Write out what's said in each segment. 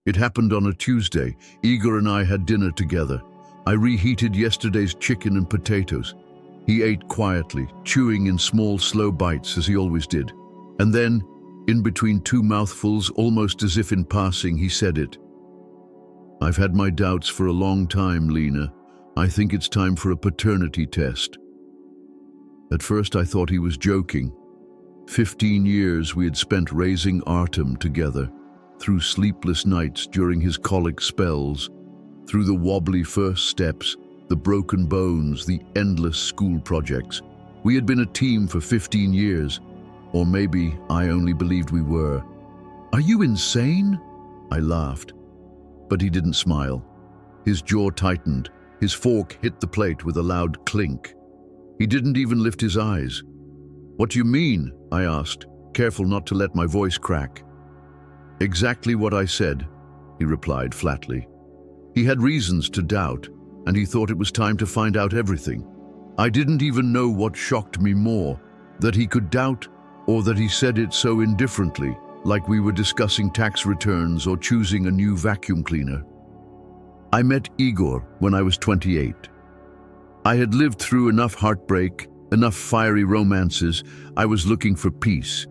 It happened on a Tuesday. Igor and I had dinner together. I reheated yesterday's chicken and potatoes. He ate quietly, chewing in small, slow bites as he always did. And then, in between two mouthfuls, almost as if in passing, he said it. "I've had my doubts for a long time, Lena. I think it's time for a paternity test." At first I thought he was joking. 15 years we had spent raising Artem together, through sleepless nights during his colic spells, through the wobbly first steps, the broken bones, the endless school projects. We had been a team for 15 years, or maybe I only believed we were. "Are you insane?" I laughed, but he didn't smile. His jaw tightened, his fork hit the plate with a loud clink. He didn't even lift his eyes. "What do you mean?" I asked, careful not to let my voice crack. "Exactly what I said," he replied flatly. He had reasons to doubt, and he thought it was time to find out everything. I didn't even know what shocked me more, that he could doubt or that he said it so indifferently, like we were discussing tax returns or choosing a new vacuum cleaner. I met Igor when I was 28. I had lived through enough heartbreak, enough fiery romances. I was looking for peace.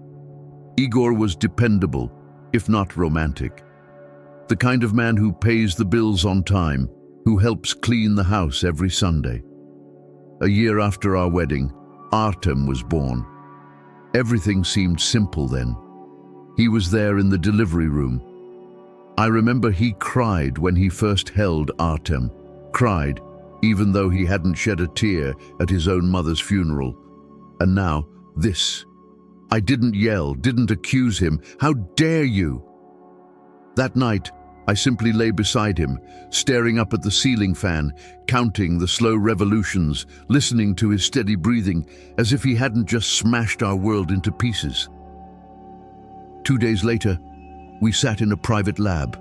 Igor was dependable, if not romantic. The kind of man who pays the bills on time, who helps clean the house every Sunday. A year after our wedding, Artem was born. Everything seemed simple then. He was there in the delivery room. I remember he cried when he first held Artem, cried even though he hadn't shed a tear at his own mother's funeral. And now, this. I didn't yell, didn't accuse him. How dare you? That night, I simply lay beside him, staring up at the ceiling fan, counting the slow revolutions, listening to his steady breathing, as if he hadn't just smashed our world into pieces. 2 days later, we sat in a private lab.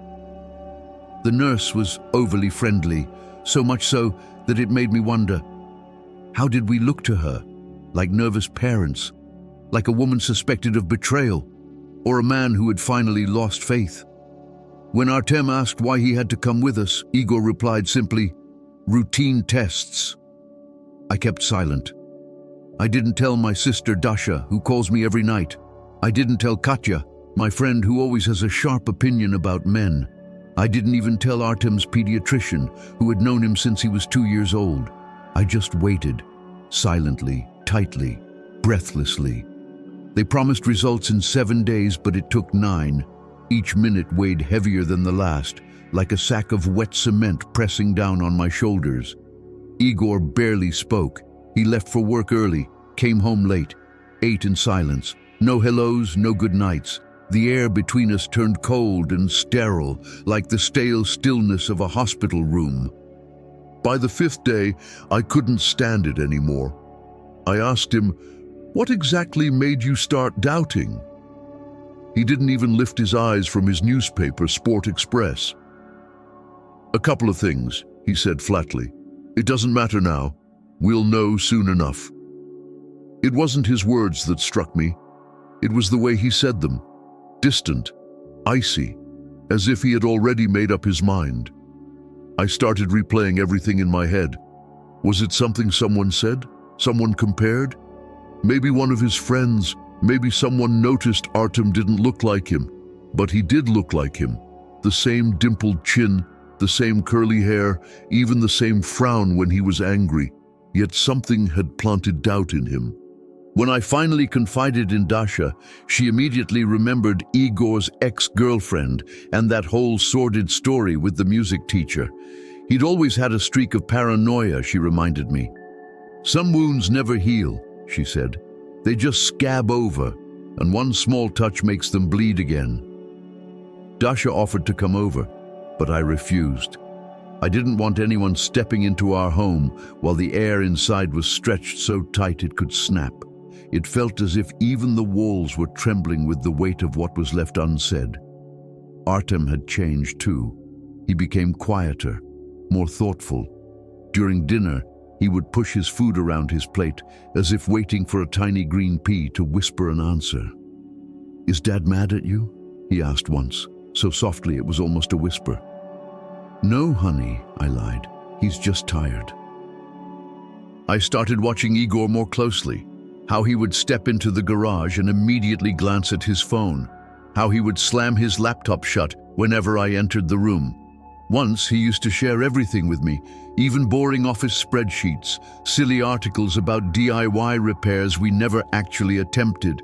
The nurse was overly friendly, so much so that it made me wonder, how did we look to her? Like nervous parents? Like a woman suspected of betrayal? Or a man who had finally lost faith? When Artem asked why he had to come with us, Igor replied simply, "Routine tests." I kept silent. I didn't tell my sister Dasha, who calls me every night. I didn't tell Katya, my friend who always has a sharp opinion about men. I didn't even tell Artem's pediatrician, who had known him since he was 2 years old. I just waited, silently, tightly, breathlessly. They promised results in 7 days, but it took 9. Each minute weighed heavier than the last, like a sack of wet cement pressing down on my shoulders. Igor barely spoke. He left for work early, came home late, ate in silence. No hellos, no good nights. The air between us turned cold and sterile, like the stale stillness of a hospital room. By the 5th day, I couldn't stand it anymore. I asked him, "What exactly made you start doubting?" He didn't even lift his eyes from his newspaper, Sport Express. "A couple of things," he said flatly. "It doesn't matter now. We'll know soon enough." It wasn't his words that struck me. It was the way he said them. Distant, icy, as if he had already made up his mind. I started replaying everything in my head. Was it something someone said? Someone compared? Maybe one of his friends, maybe someone noticed Artem didn't look like him, but he did look like him. The same dimpled chin, the same curly hair, even the same frown when he was angry, yet something had planted doubt in him. When I finally confided in Dasha, she immediately remembered Igor's ex-girlfriend and that whole sordid story with the music teacher. He'd always had a streak of paranoia, she reminded me. "Some wounds never heal," she said. "They just scab over, and one small touch makes them bleed again." Dasha offered to come over, but I refused. I didn't want anyone stepping into our home while the air inside was stretched so tight it could snap. It felt as if even the walls were trembling with the weight of what was left unsaid. Artem had changed too. He became quieter, more thoughtful. During dinner, he would push his food around his plate, as if waiting for a tiny green pea to whisper an answer. "Is Dad mad at you?" he asked once. so softly it was almost a whisper. "No, honey," I lied. "He's just tired." I started watching Igor more closely, how he would step into the garage and immediately glance at his phone, how he would slam his laptop shut whenever I entered the room. Once he used to share everything with me, even boring office spreadsheets, silly articles about DIY repairs we never actually attempted.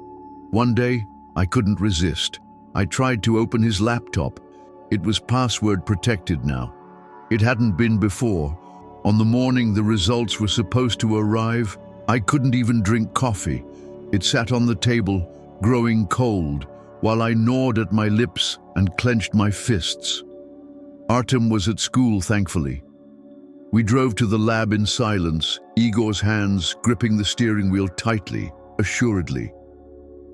One day, I couldn't resist. I tried to open his laptop. It was password protected now. It hadn't been before. On the morning the results were supposed to arrive, I couldn't even drink coffee. It sat on the table, growing cold, while I gnawed at my lips and clenched my fists. Artem was at school, thankfully. We drove to the lab in silence, Igor's hands gripping the steering wheel tightly, assuredly.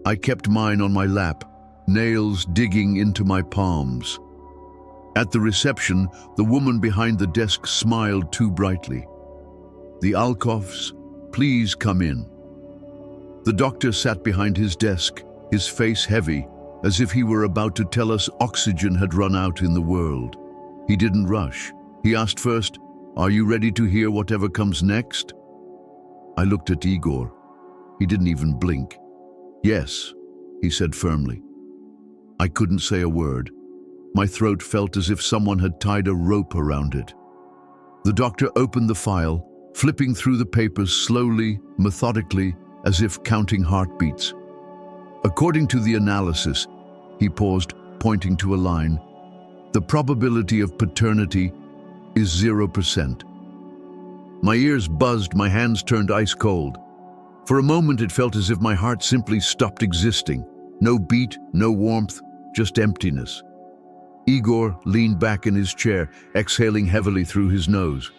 I kept mine on my lap, nails digging into my palms. At the reception, the woman behind the desk smiled too brightly. "The Alkovs, please come in." The doctor sat behind his desk, his face heavy, as if he were about to tell us oxygen had run out in the world. He didn't rush. He asked first, "Are you ready to hear whatever comes next?" I looked at Igor. He didn't even blink. "Yes," he said firmly. I couldn't say a word. My throat felt as if someone had tied a rope around it. The doctor opened the file, flipping through the papers slowly, methodically, as if counting heartbeats. According to the analysis, he paused, pointing to a line, "The probability of paternity is 0%. My ears buzzed, my hands turned ice cold. For a moment it felt as if my heart simply stopped existing. No beat, no warmth, just emptiness. Igor leaned back in his chair, exhaling heavily through his nose.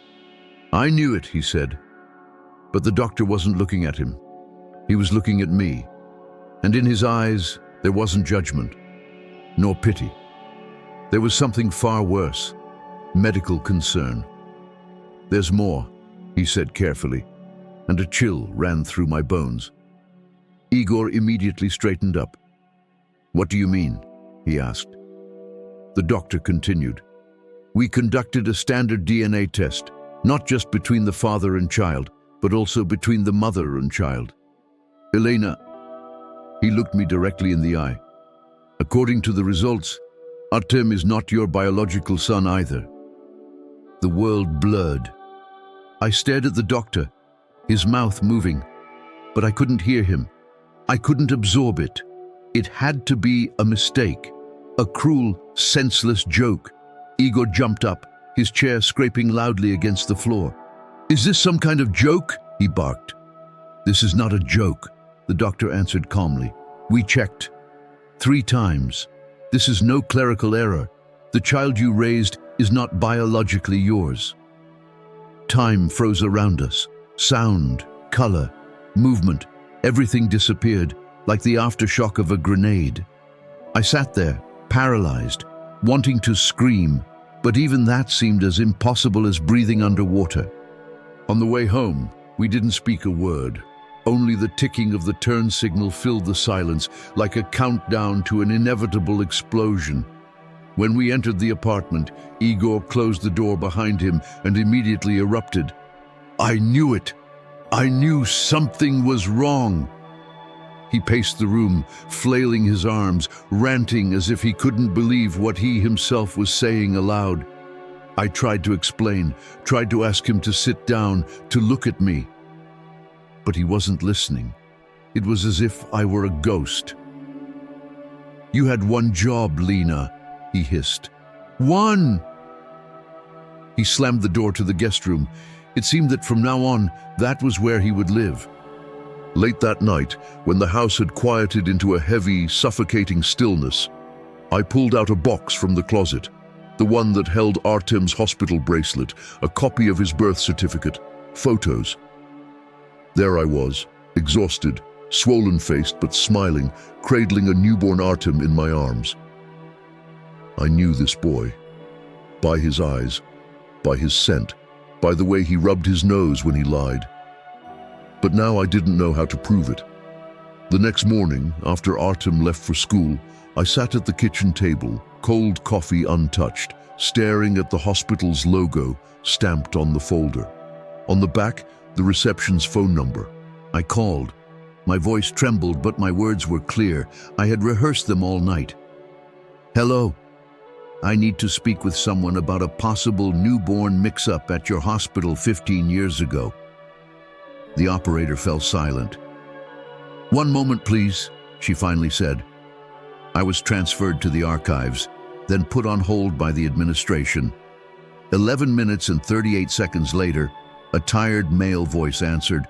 "I knew it," he said. But the doctor wasn't looking at him. He was looking at me. And in his eyes, there wasn't judgment, nor pity. There was something far worse, medical concern. "There's more," he said carefully, and a chill ran through my bones. Igor immediately straightened up. "What do you mean?" he asked. The doctor continued. "We conducted a standard DNA test, not just between the father and child, but also between the mother and child. Elena," he looked me directly in the eye, "according to the results, Artem is not your biological son either." The world blurred. I stared at the doctor, his mouth moving, but I couldn't hear him. I couldn't absorb it. It had to be a mistake, a cruel, senseless joke. Igor jumped up, his chair scraping loudly against the floor. "Is this some kind of joke?" he barked. "This is not a joke," the doctor answered calmly. "We checked 3 times. This is no clerical error. The child you raised is not biologically yours." Time froze around us. Sound, color, movement, everything disappeared, like the aftershock of a grenade. I sat there, paralyzed, wanting to scream, but even that seemed as impossible as breathing underwater. On the way home, we didn't speak a word. Only the ticking of the turn signal filled the silence, like a countdown to an inevitable explosion. When we entered the apartment, Igor closed the door behind him and immediately erupted. "I knew it! I knew something was wrong!" He paced the room, flailing his arms, ranting as if he couldn't believe what he himself was saying aloud. I tried to explain, tried to ask him to sit down, to look at me. But he wasn't listening. It was as if I were a ghost. "You had one job, Lena," he hissed. "One!" He slammed the door to the guest room. It seemed that from now on, that was where he would live. Late that night, when the house had quieted into a heavy, suffocating stillness, I pulled out a box from the closet, the one that held Artem's hospital bracelet, a copy of his birth certificate, photos. There I was, exhausted, swollen-faced but smiling, cradling a newborn Artem in my arms. I knew this boy. By his eyes, by his scent, by the way he rubbed his nose when he lied. But now I didn't know how to prove it. The next morning, after Artem left for school, I sat at the kitchen table, cold coffee untouched, staring at the hospital's logo stamped on the folder. On the back, the reception's phone number. I called. My voice trembled, but my words were clear. I had rehearsed them all night. "Hello. I need to speak with someone about a possible newborn mix-up at your hospital 15 years ago." The operator fell silent. "One moment, please," she finally said. I was transferred to the archives, then put on hold by the administration. 11 minutes and 38 seconds later, a tired male voice answered.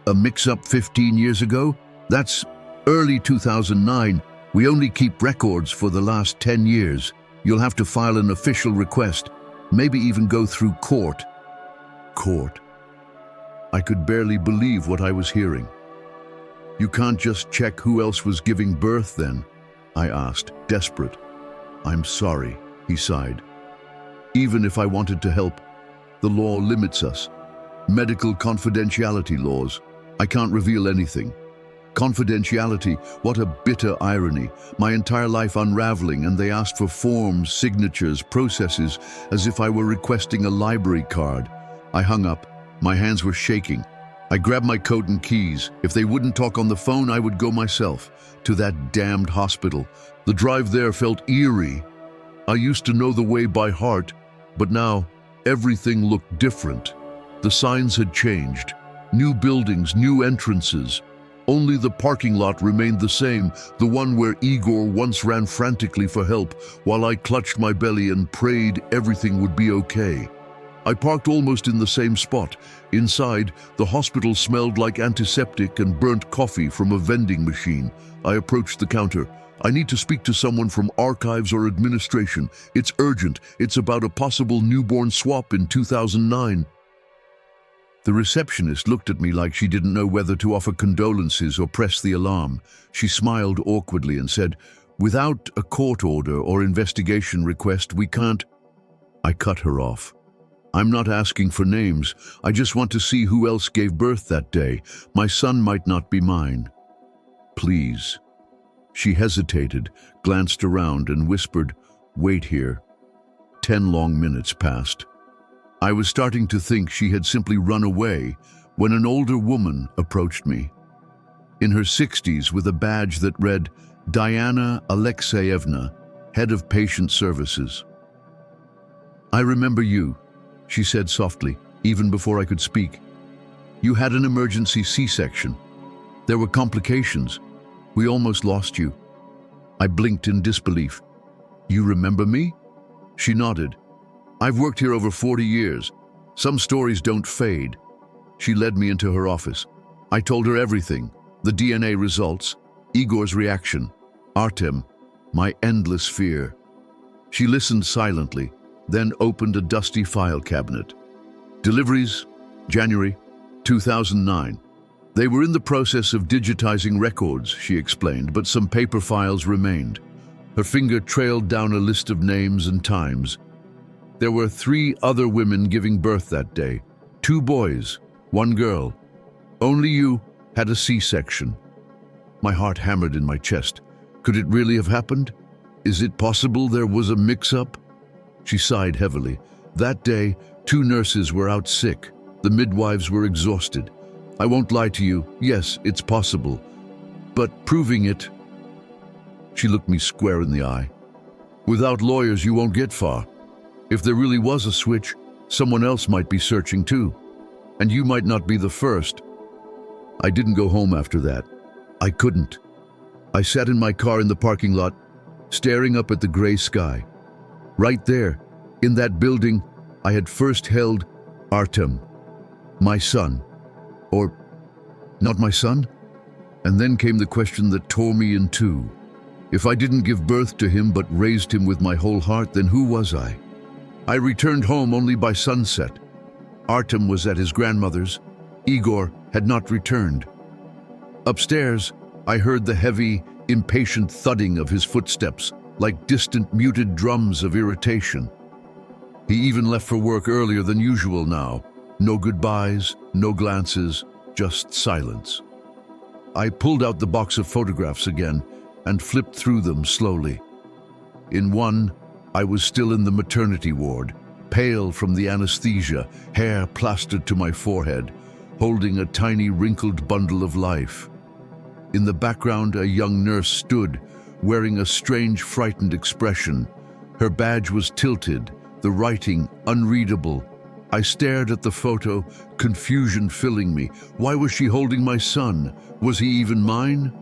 "A mix-up 15 years ago? That's early 2009. We only keep records for the last 10 years. You'll have to file an official request, maybe even go through court." Court. I could barely believe what I was hearing. "You can't just check who else was giving birth then?" I asked, desperate. "I'm sorry," he sighed. "Even if I wanted to help, the law limits us. Medical confidentiality laws. I can't reveal anything." Confidentiality, what a bitter irony. My entire life unraveling, and they asked for forms, signatures, processes, as if I were requesting a library card. I hung up. My hands were shaking. I grabbed my coat and keys. If they wouldn't talk on the phone, I would go myself to that damned hospital. The drive there felt eerie. I used to know the way by heart, but now everything looked different. The signs had changed. New buildings, new entrances. Only the parking lot remained the same, the one where Igor once ran frantically for help, while I clutched my belly and prayed everything would be okay. I parked almost in the same spot. Inside, the hospital smelled like antiseptic and burnt coffee from a vending machine. I approached the counter. "I need to speak to someone from archives or administration. It's urgent. It's about a possible newborn swap in 2009. The receptionist looked at me like she didn't know whether to offer condolences or press the alarm. She smiled awkwardly and said, "Without a court order or investigation request, we can't." I cut her off. "I'm not asking for names. I just want to see who else gave birth that day. My son might not be mine. Please." She hesitated, glanced around, and whispered, "Wait here." 10 long minutes passed. I was starting to think she had simply run away when an older woman approached me. In her 60s, with a badge that read, "Diana Alexeyevna, Head of Patient Services." "I remember you," she said softly, even before I could speak. "You had an emergency C-section. There were complications. We almost lost you." I blinked in disbelief. "You remember me?" She nodded. "I've worked here over 40 years. Some stories don't fade." She led me into her office. I told her everything: the DNA results, Igor's reaction, Artem, my endless fear. She listened silently, then opened a dusty file cabinet. "Deliveries, January 2009. They were in the process of digitizing records," she explained, "but some paper files remained." Her finger trailed down a list of names and times. "There were 3 other women giving birth that day. 2 boys, 1 girl. Only you had a C-section." My heart hammered in my chest. Could it really have happened? Is it possible there was a mix-up? She sighed heavily. "That day, 2 nurses were out sick. The midwives were exhausted. I won't lie to you. Yes, it's possible. But proving it..." She looked me square in the eye. "Without lawyers, you won't get far. If there really was a switch, someone else might be searching too. And you might not be the first." I didn't go home after that. I couldn't. I sat in my car in the parking lot, staring up at the gray sky. Right there, in that building, I had first held Artem, my son. Or not my son? And then came the question that tore me in two. If I didn't give birth to him but raised him with my whole heart, then who was I? I returned home only by sunset. Artem was at his grandmother's. Igor had not returned. Upstairs, I heard the heavy, impatient thudding of his footsteps, like distant muted drums of irritation. He even left for work earlier than usual now. No goodbyes, no glances, just silence. I pulled out the box of photographs again. and flipped through them slowly. In one, I was still in the maternity ward, pale from the anesthesia, hair plastered to my forehead, holding a tiny wrinkled bundle of life. In the background, a young nurse stood, wearing a strange, frightened expression. Her badge was tilted, the writing unreadable. I stared at the photo, confusion filling me. Why was she holding my son? Was he even mine?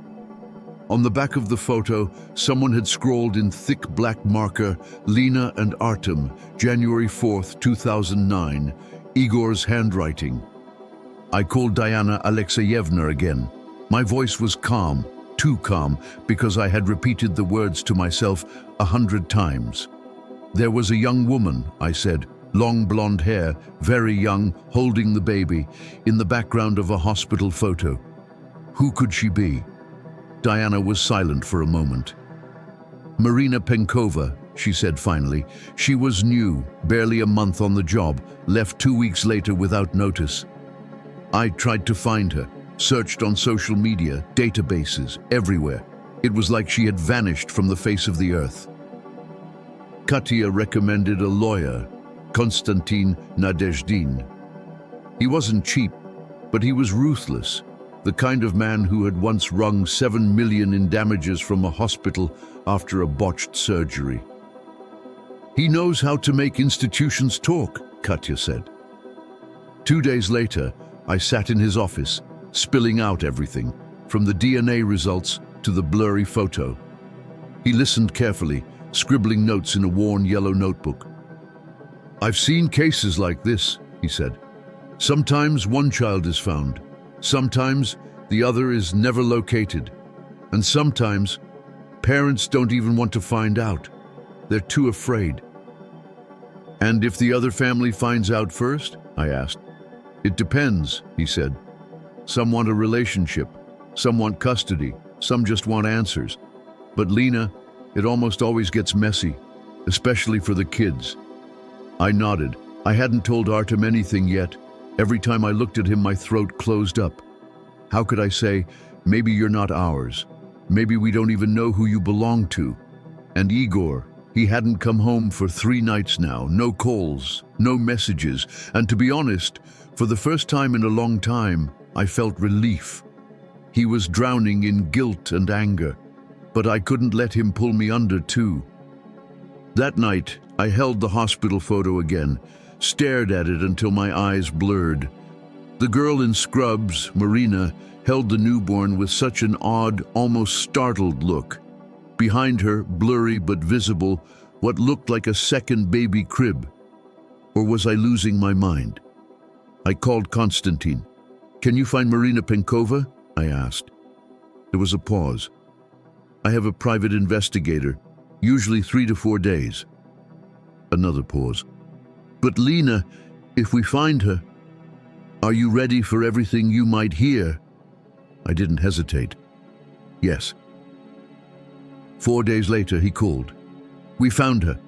On the back of the photo, someone had scrawled in thick black marker, Lena and Artem, January 4th, 2009, Igor's handwriting. I called Diana Alexeyevna again. My voice was calm, too calm, because I had repeated the words to myself 100 times. There was a young woman, I said, long blonde hair, very young, holding the baby, in the background of a hospital photo. Who could she be? Diana was silent for a moment. Marina Penkova, she said finally. She was new, barely a month on the job, left 2 weeks later without notice. I tried to find her, searched on social media, databases, everywhere. It was like she had vanished from the face of the earth. Katya recommended a lawyer, Konstantin Nadezhdin. He wasn't cheap, but he was ruthless, the kind of man who had once wrung 7 million in damages from a hospital after a botched surgery. He knows how to make institutions talk, Katya said. 2 days later, I sat in his office, spilling out everything, from the DNA results to the blurry photo. He listened carefully, scribbling notes in a worn yellow notebook. I've seen cases like this, he said. Sometimes one child is found. Sometimes the other is never located. And sometimes parents don't even want to find out. They're too afraid. And if the other family finds out first? I asked. It depends, he said. Some want a relationship, some want custody, some just want answers. But Lena, it almost always gets messy, especially for the kids. I nodded. I hadn't told Artem anything yet. Every time I looked at him, my throat closed up. How could I say, maybe you're not ours? Maybe we don't even know who you belong to. And Igor, he hadn't come home for 3 nights now. No calls, no messages. And to be honest, for the first time in a long time, I felt relief. He was drowning in guilt and anger, but I couldn't let him pull me under too. That night, I held the hospital photo again, stared at it until my eyes blurred. The girl in scrubs, Marina, held the newborn with such an odd, almost startled look. Behind her, blurry but visible, what looked like a second baby crib. Or was I losing my mind? I called Konstantin. Can you find Marina Penkova? I asked. There was a pause. I have a private investigator, usually 3 to 4 days. Another pause. But Lena, if we find her, are you ready for everything you might hear? I didn't hesitate. Yes. 4 days later, he called. We found her.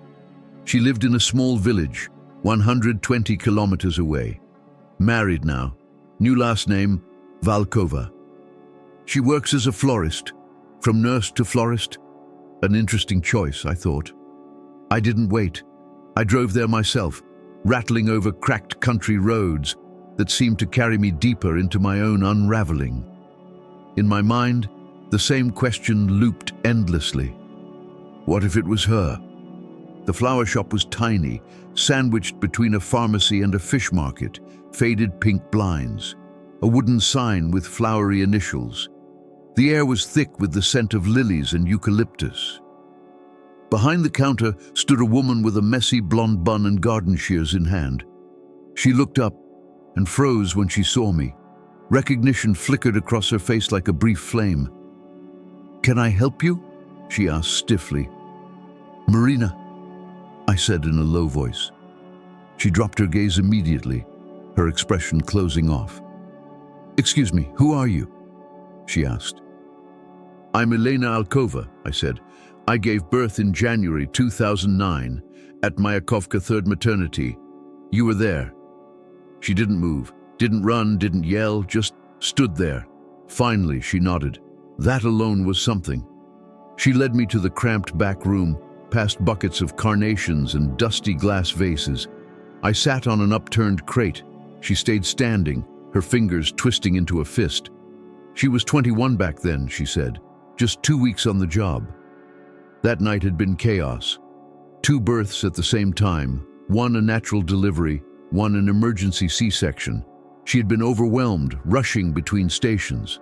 She lived in a small village, 120 kilometers away. Married now. New last name, Valkova. She works as a florist. From nurse to florist. An interesting choice, I thought. I didn't wait. I drove there myself, rattling over cracked country roads that seemed to carry me deeper into my own unraveling. In my mind, the same question looped endlessly. What if it was her? The flower shop was tiny, sandwiched between a pharmacy and a fish market, faded pink blinds, a wooden sign with flowery initials. The air was thick with the scent of lilies and eucalyptus. Behind the counter stood a woman with a messy blonde bun and garden shears in hand. She looked up and froze when she saw me. Recognition flickered across her face like a brief flame. Can I help you? She asked stiffly. Marina, I said in a low voice. She dropped her gaze immediately, her expression closing off. Excuse me, who are you? She asked. I'm Elena Alkova, I said. I gave birth in January 2009 at Mayakovka 3rd Maternity. You were there. She didn't move, didn't run, didn't yell, just stood there. Finally, she nodded. That alone was something. She led me to the cramped back room, past buckets of carnations and dusty glass vases. I sat on an upturned crate. She stayed standing, her fingers twisting into a fist. She was 21 back then, she said, just 2 weeks on the job. That night had been chaos. 2 births at the same time, one a natural delivery, one an emergency C-section. She had been overwhelmed, rushing between stations.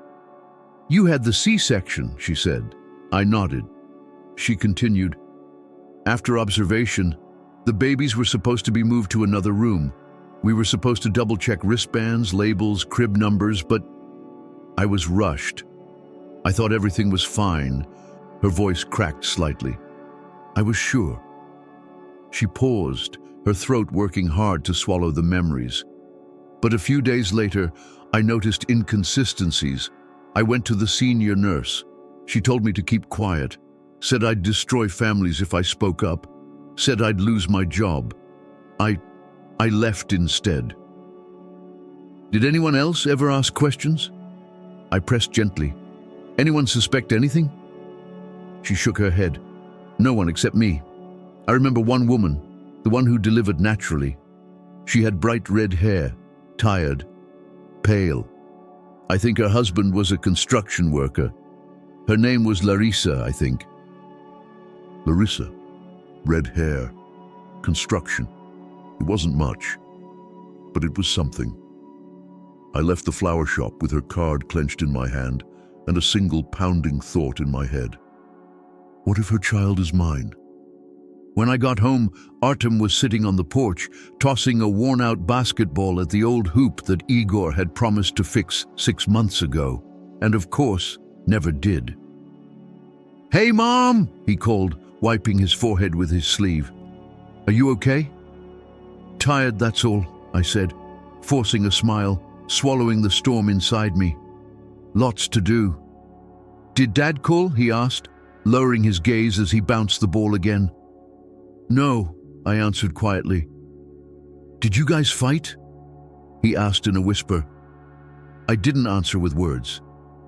"You had the C-section," she said. I nodded. She continued, "After observation, the babies were supposed to be moved to another room. We were supposed to double-check wristbands, labels, crib numbers, but I was rushed. I thought everything was fine." Her voice cracked slightly. "I was sure." She paused, her throat working hard to swallow the memories. But a few days later, I noticed inconsistencies. I went to the senior nurse. She told me to keep quiet, said I'd destroy families if I spoke up, said I'd lose my job. I left instead. "Did anyone else ever ask questions?" I pressed gently. "Anyone suspect anything?" She shook her head. "No one except me. I remember one woman, the one who delivered naturally. She had bright red hair, tired, pale. I think her husband was a construction worker. Her name was Larissa, I think." Larissa, red hair, construction. It wasn't much, but it was something. I left the flower shop with her card clenched in my hand and a single pounding thought in my head. What if her child is mine? When I got home, Artem was sitting on the porch, tossing a worn-out basketball at the old hoop that Igor had promised to fix 6 months ago, and of course, never did. "Hey, Mom!" he called, wiping his forehead with his sleeve. "Are you okay?" "Tired, that's all," I said, forcing a smile, swallowing the storm inside me. "Lots to do." "Did Dad call?" he asked, lowering his gaze as he bounced the ball again. "No," I answered quietly. "Did you guys fight?" he asked in a whisper. I didn't answer with words,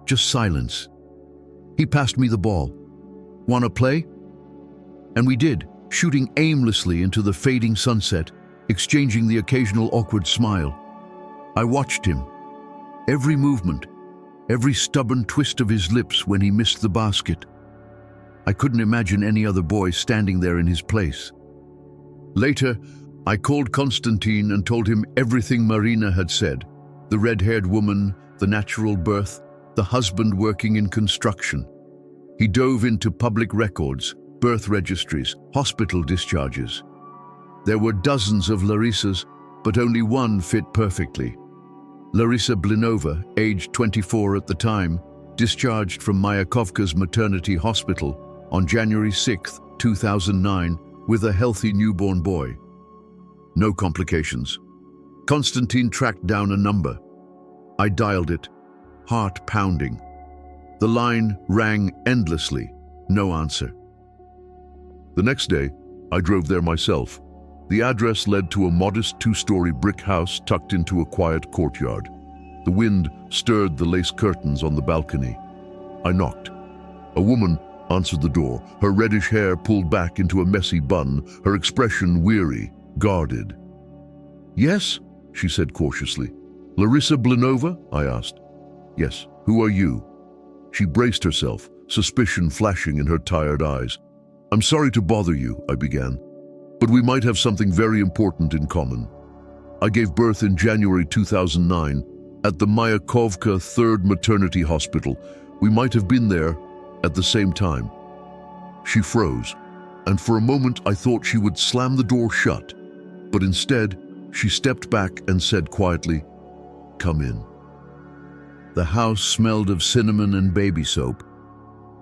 just silence. He passed me the ball. "Wanna play?" And we did, shooting aimlessly into the fading sunset, exchanging the occasional awkward smile. I watched him. Every movement, every stubborn twist of his lips when he missed the basket. I couldn't imagine any other boy standing there in his place. Later, I called Konstantin and told him everything Marina had said. The red-haired woman, the natural birth, the husband working in construction. He dove into public records, birth registries, hospital discharges. There were dozens of Larissas, but only one fit perfectly. Larissa Blinova, aged 24 at the time, discharged from Mayakovka's maternity hospital on January 6, 2009, with a healthy newborn boy. No complications. Konstantin tracked down a number. I dialed it, heart pounding. The line rang endlessly, no answer. The next day, I drove there myself. The address led to a modest 2-story brick house tucked into a quiet courtyard. The wind stirred the lace curtains on the balcony. I knocked. A woman answered the door, her reddish hair pulled back into a messy bun, her expression weary, guarded. "Yes?" she said cautiously. "Larissa Blinova?" I asked. "Yes. Who are you?" She braced herself, suspicion flashing in her tired eyes. "I'm sorry to bother you," I began, "but we might have something very important in common. I gave birth in January 2009 at the Mayakovka 3rd Maternity Hospital. We might have been there at the same time." She froze, and for a moment I thought she would slam the door shut, but instead she stepped back and said quietly, "Come in." The house smelled of cinnamon and baby soap.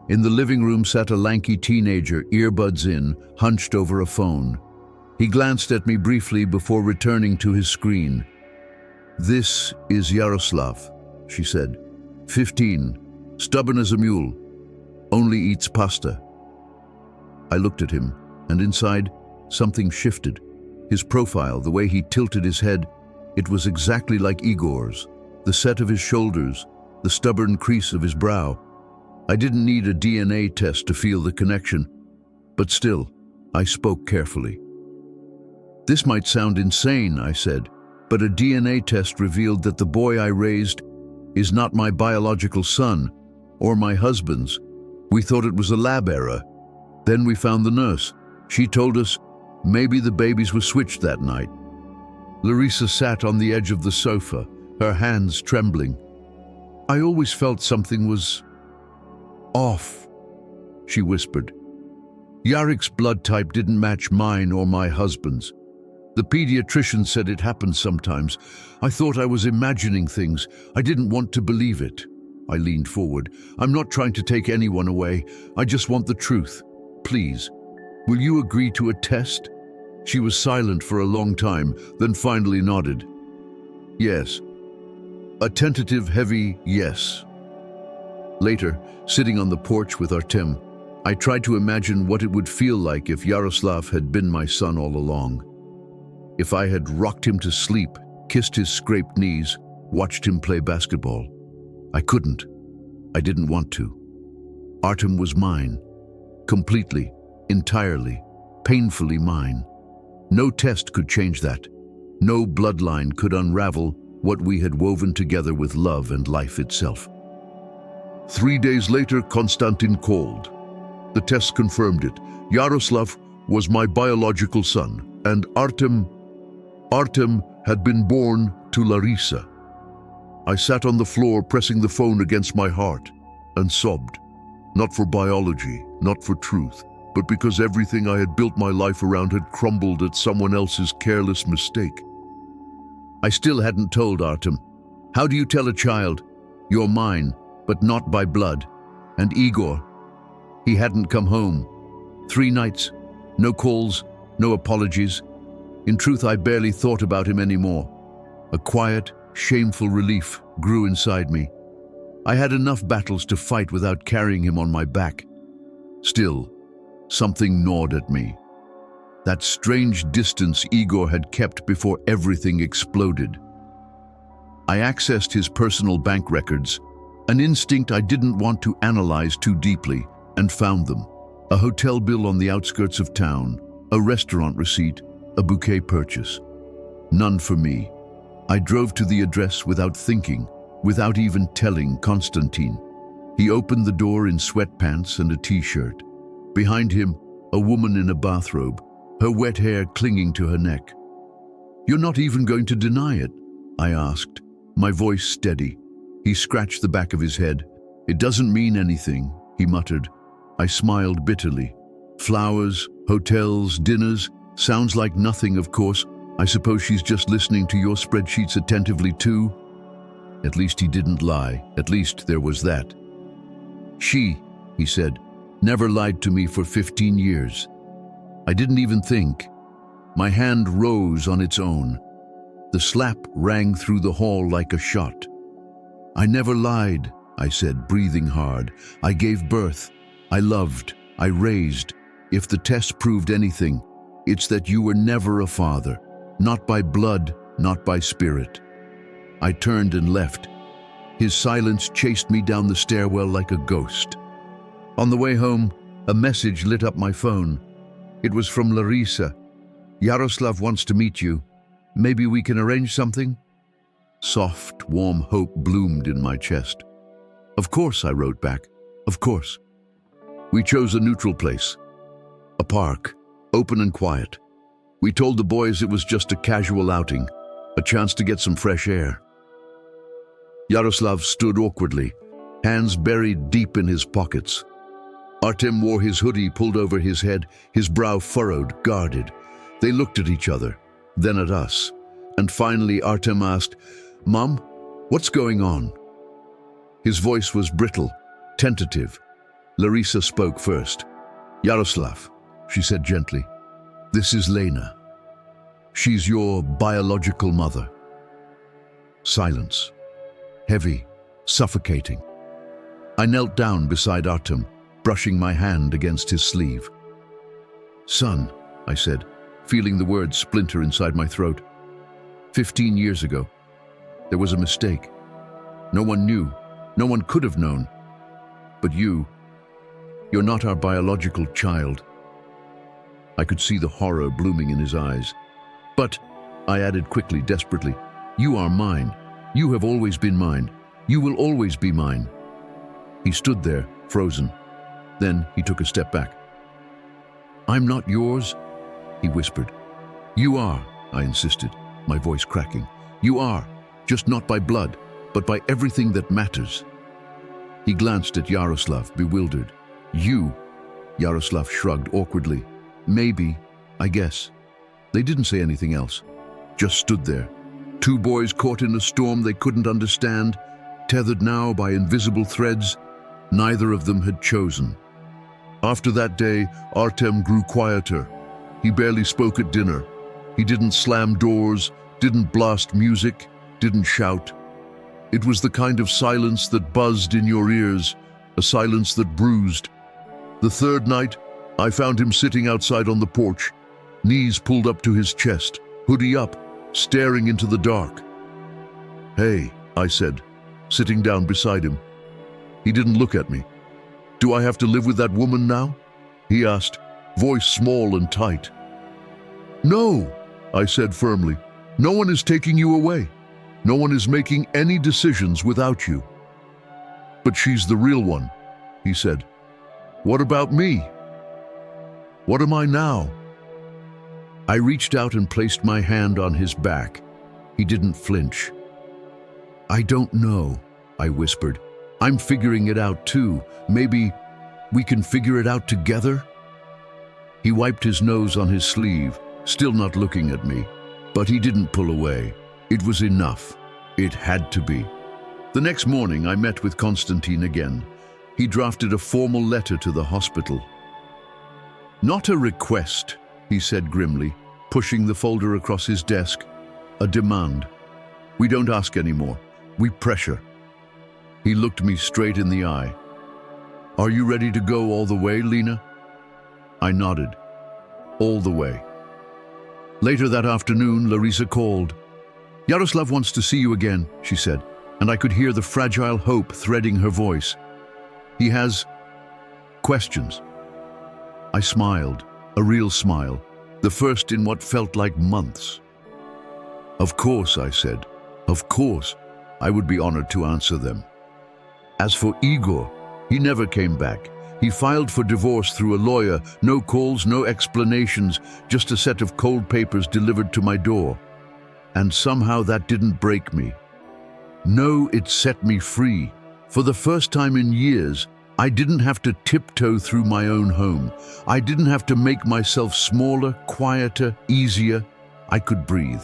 In the living room sat a lanky teenager, earbuds in, hunched over a phone. He glanced at me briefly before returning to his screen. "This is Yaroslav," she said. 15, stubborn as a mule, only eats pasta. I looked at him, and inside, something shifted. His profile, the way he tilted his head, it was exactly like Igor's. The set of his shoulders, the stubborn crease of his brow. I didn't need a DNA test to feel the connection, but still, I spoke carefully. "This might sound insane," I said, "but a DNA test revealed that the boy I raised is not my biological son or my husband's. We thought it was a lab error. Then we found the nurse. She told us maybe the babies were switched that night." Larissa sat on the edge of the sofa, her hands trembling. "I always felt something was off," she whispered. "Yarek's blood type didn't match mine or my husband's. The pediatrician said it happens sometimes. I thought I was imagining things. I didn't want to believe it." I leaned forward. "I'm not trying to take anyone away. I just want the truth. Please, will you agree to a test?" She was silent for a long time, then finally nodded. "Yes." A tentative, heavy yes. Later, sitting on the porch with Artem, I tried to imagine what it would feel like if Yaroslav had been my son all along. If I had rocked him to sleep, kissed his scraped knees, watched him play basketball. I couldn't. I didn't want to. Artem was mine. Completely, entirely, painfully mine. No test could change that. No bloodline could unravel what we had woven together with love and life itself. 3 days later, Konstantin called. The test confirmed it. Yaroslav was my biological son, and Artem had been born to Larissa. I sat on the floor, pressing the phone against my heart, and sobbed. Not for biology, not for truth, but because everything I had built my life around had crumbled at someone else's careless mistake. I still hadn't told Artem. How do you tell a child, "You're mine, but not by blood"? And Igor, he hadn't come home. 3 nights, no calls, no apologies. In truth, I barely thought about him anymore. A quiet, shameful relief grew inside me. I had enough battles to fight without carrying him on my back. Still, something gnawed at me. That strange distance Igor had kept before everything exploded. I accessed his personal bank records, an instinct I didn't want to analyze too deeply, and found them. A hotel bill on the outskirts of town, a restaurant receipt, a bouquet purchase. None for me. I drove to the address without thinking, without even telling Konstantin. He opened the door in sweatpants and a t-shirt. Behind him, a woman in a bathrobe, her wet hair clinging to her neck. "You're not even going to deny it?" I asked, my voice steady. He scratched the back of his head. "It doesn't mean anything," he muttered. I smiled bitterly. "Flowers, hotels, dinners, sounds like nothing, of course. I suppose she's just listening to your spreadsheets attentively too." At least he didn't lie. At least there was that. "She," he said, "never lied to me for 15 years. I didn't even think." My hand rose on its own. The slap rang through the hall like a shot. "I never lied," I said, breathing hard. "I gave birth. I loved. I raised. If the test proved anything, it's that you were never a father. Not by blood, not by spirit." I turned and left. His silence chased me down the stairwell like a ghost. On the way home, a message lit up my phone. It was from Larissa. "Yaroslav wants to meet you. Maybe we can arrange something?" Soft, warm hope bloomed in my chest. "Of course," I wrote back. "Of course." We chose a neutral place. A park, open and quiet. We told the boys it was just a casual outing, a chance to get some fresh air. Yaroslav stood awkwardly, hands buried deep in his pockets. Artem wore his hoodie pulled over his head, his brow furrowed, guarded. They looked at each other, then at us, and finally Artem asked, "Mom, what's going on?" His voice was brittle, tentative. Larissa spoke first. "Yaroslav," she said gently, "this is Lena. She's your biological mother." Silence. Heavy, suffocating. I knelt down beside Artem, brushing my hand against his sleeve. "Son," I said, feeling the words splinter inside my throat. 15 years ago, there was a mistake. No one knew. No one could have known. But you're not our biological child." I could see the horror blooming in his eyes. "But," I added quickly, desperately, "you are mine. You have always been mine. You will always be mine." He stood there, frozen. Then he took a step back. "I'm not yours," he whispered. "You are," I insisted, my voice cracking. "You are, just not by blood, but by everything that matters." He glanced at Yaroslav, bewildered. "You?" Yaroslav shrugged awkwardly. "Maybe, I guess." They didn't say anything else, just stood there. Two boys caught in a storm they couldn't understand, tethered now by invisible threads. Neither of them had chosen. After that day, Artem grew quieter. He barely spoke at dinner. He didn't slam doors, didn't blast music, didn't shout. It was the kind of silence that buzzed in your ears, a silence that bruised. The third night, I found him sitting outside on the porch, knees pulled up to his chest, hoodie up, staring into the dark. "Hey," I said, sitting down beside him. He didn't look at me. "Do I have to live with that woman now?" he asked, voice small and tight. "No," I said firmly. "No one is taking you away. No one is making any decisions without you." "But she's the real one," he said. "What about me? What am I now?" I reached out and placed my hand on his back. He didn't flinch. "I don't know," I whispered. "I'm figuring it out too. Maybe we can figure it out together?" He wiped his nose on his sleeve, still not looking at me. But he didn't pull away. It was enough. It had to be. The next morning, I met with Konstantin again. He drafted a formal letter to the hospital. "Not a request," he said grimly, pushing the folder across his desk. "A demand. We don't ask anymore. We pressure." He looked me straight in the eye. "Are you ready to go all the way, Lena?" I nodded. "All the way." Later that afternoon, Larisa called. "Yaroslav wants to see you again," she said, and I could hear the fragile hope threading her voice. "He has questions." I smiled, a real smile, the first in what felt like months. "Of course," I said. "Of course. I would be honored to answer them." As for Igor, he never came back. He filed for divorce through a lawyer, no calls, no explanations, just a set of cold papers delivered to my door. And somehow that didn't break me. No, it set me free. For the first time in years, I didn't have to tiptoe through my own home. I didn't have to make myself smaller, quieter, easier. I could breathe.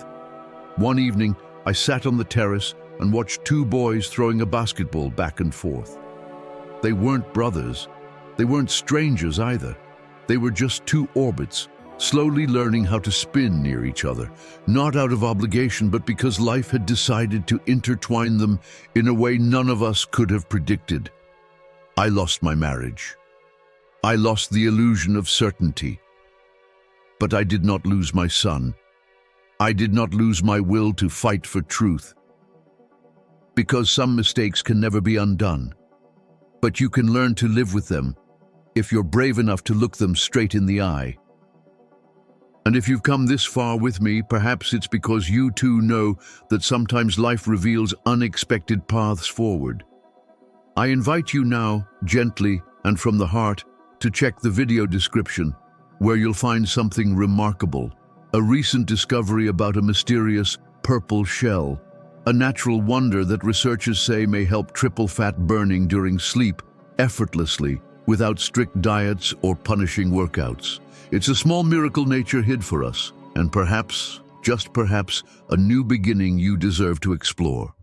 One evening, I sat on the terrace and watched two boys throwing a basketball back and forth. They weren't brothers. They weren't strangers either. They were just two orbits, slowly learning how to spin near each other, not out of obligation, but because life had decided to intertwine them in a way none of us could have predicted. I lost my marriage. I lost the illusion of certainty. But I did not lose my son. I did not lose my will to fight for truth. Because some mistakes can never be undone. But you can learn to live with them if you're brave enough to look them straight in the eye. And if you've come this far with me, perhaps it's because you too know that sometimes life reveals unexpected paths forward. I invite you now, gently and from the heart, to check the video description, where you'll find something remarkable. A recent discovery about a mysterious purple shell, a natural wonder that researchers say may help triple fat burning during sleep effortlessly, without strict diets or punishing workouts. It's a small miracle nature hid for us, and perhaps, just perhaps, a new beginning you deserve to explore.